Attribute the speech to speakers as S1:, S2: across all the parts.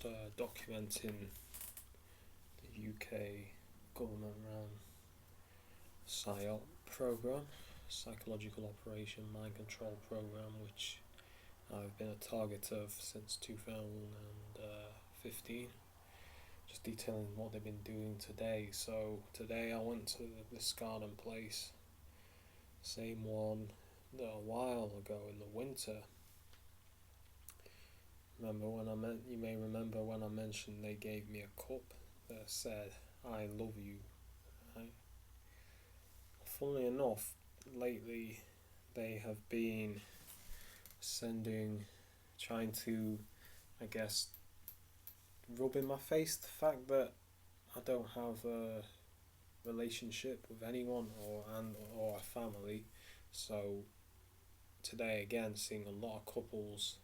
S1: just documenting the UK government run PSYOP program, psychological operation mind control program, which I've been a target of since 2015. Just detailing what they've been doing today. So today I went to this garden place, same one that a while ago in the winter. You may remember when I mentioned they gave me a cup that said "I love you." Right? Funnily enough, lately they have been trying to, I guess, rub in my face the fact that I don't have a relationship with anyone or a family. So today again, seeing a lot of couples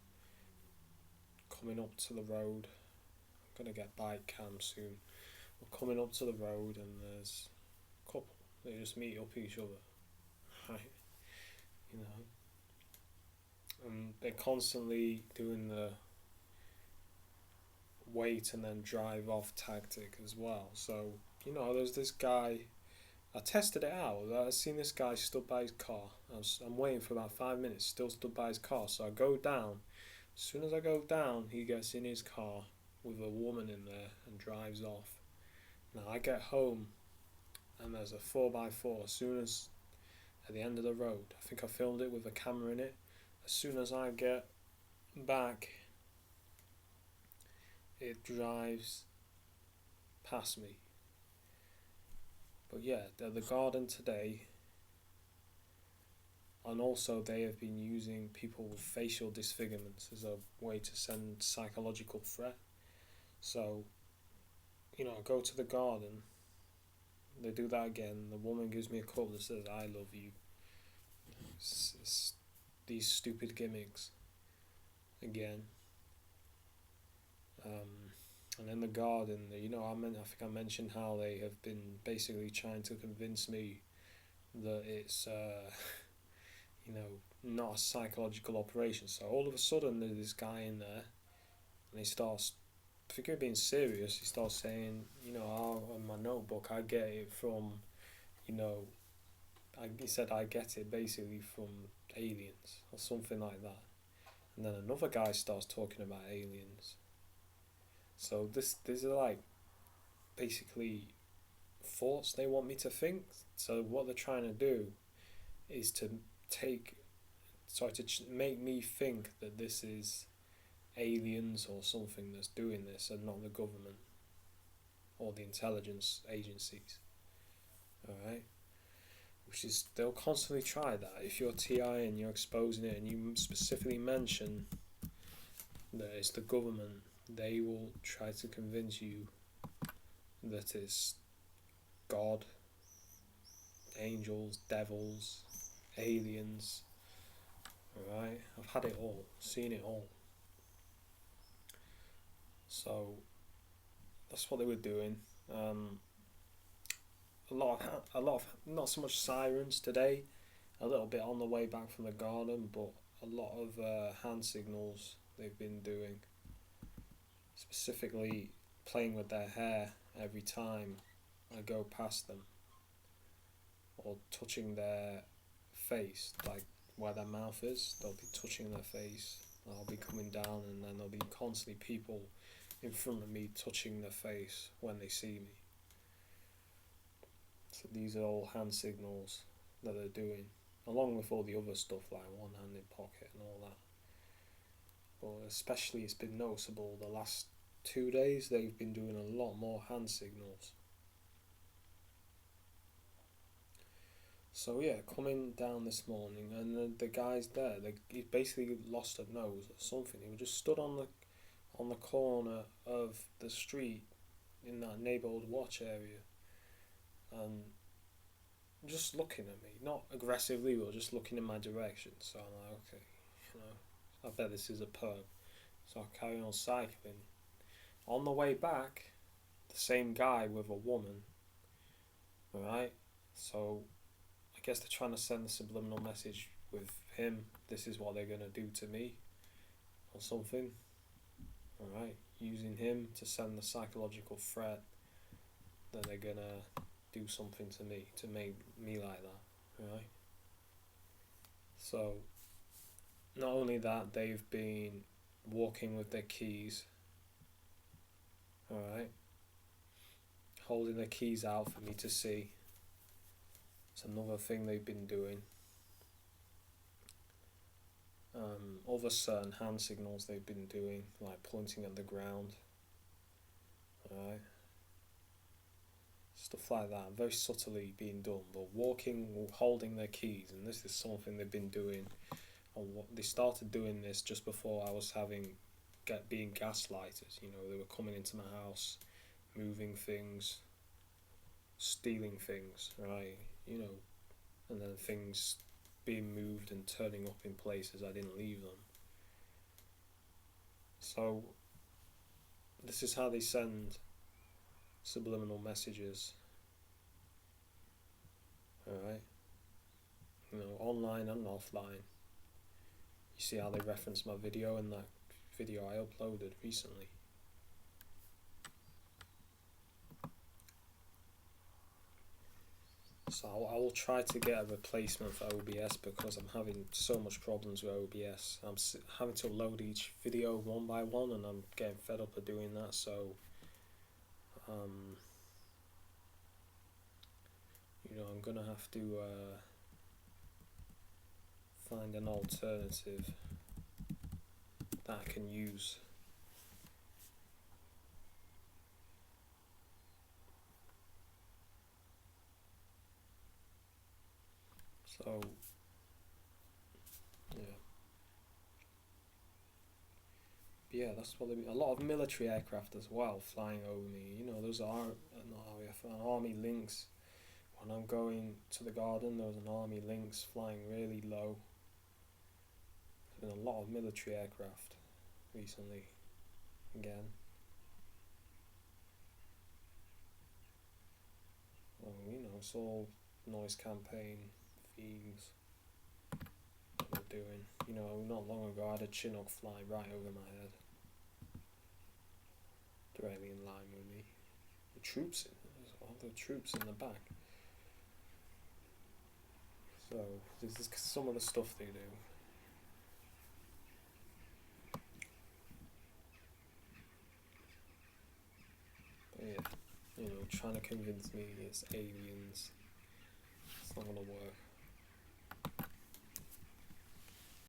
S1: coming up to the road. I'm gonna get bike cam soon. We're coming up to the road and there's a couple. They just meet up each other, right? You know, and they're constantly doing the wait and then drive off tactic as well. So there's this guy. I tested it out. I seen this guy stood by his car. I'm waiting for about 5 minutes, still stood by his car. So I go down. As soon as I go down, he gets in his car with a woman in there and drives off. Now I get home and there's a 4x4 as soon as at the end of the road. I think I filmed it with a camera in it. As soon as I get back, it drives past me. But yeah, they're the garden today. And also they have been using people with facial disfigurements as a way to send psychological threat. So, I go to the garden, they do that again, the woman gives me a call that says "I love you." It's these stupid gimmicks again. And in the garden, I think I mentioned how they have been basically trying to convince me that it's not a psychological operation. So all of a sudden there's this guy in there and he starts, I think he's being serious, he starts saying, in my notebook I get it from, he said I get it basically from aliens or something like that. And then another guy starts talking about aliens. So these are like basically thoughts they want me to think. So what they're trying to do is to make me think that this is aliens or something that's doing this and not the government or the intelligence agencies. Alright? They'll constantly try that. If you're TI and you're exposing it and you specifically mention that it's the government, they will try to convince you that it's God, angels, devils, aliens. Alright? I've had it all, seen it all. So that's what they were doing. A lot of not so much sirens today. A little bit on the way back from the garden, but a lot of hand signals they've been doing. Specifically, playing with their hair every time I go past them, or touching their face, like where their mouth is. They'll be touching their face. I'll be coming down, and then there'll be constantly people in front of me touching their face when they see me. So these are all hand signals that they're doing, along with all the other stuff like one-handed pocket and all that. But especially it's been noticeable the last 2 days they've been doing a lot more hand signals. So yeah, coming down this morning and the guys there, he basically lost a nose or something. He just stood on the corner of the street in that neighbourhood watch area and just looking at me, not aggressively, but just looking in my direction. So I'm like, okay, I bet this is a perp. So I carry on cycling. On the way back, the same guy with a woman. Alright? So I guess they're trying to send the subliminal message with him. This is what they're going to do to me. Or something. Alright? using him to send the psychological threat that they're gonna do something to me to make me like that, right? So not only that, they've been walking with their keys, alright, holding their keys out for me to see. It's another thing they've been doing. Other certain hand signals they've been doing, like pointing at the ground, alright, stuff like that, very subtly being done, but walking, holding their keys, and this is something they've been doing. They started doing this just before I was being gaslighted. You know, they were coming into my house, moving things, stealing things, right? You know, and then things being moved and turning up in places I didn't leave them. So this is how they send subliminal messages, alright? You know, online and offline. You see how they reference my video in that video I uploaded recently. So I will try to get a replacement for OBS because I'm having so much problems with OBS. I'm having to load each video one by one, and I'm getting fed up of doing that. So, you know, I'm gonna have to find an alternative that I can use. So, yeah. But yeah, that's what a lot of military aircraft as well flying over me. You know, those are an army Lynx. When I'm going to the garden, there was an army Lynx flying really low. There's been a lot of military aircraft recently, again. Well, you know, it's all noise campaign themes that we're doing. You know, not long ago I had a Chinook fly right over my head, directly in line with me. The troops in the back. So this is some of the stuff they do. But yeah, you know, trying to convince me it's aliens. It's not gonna work.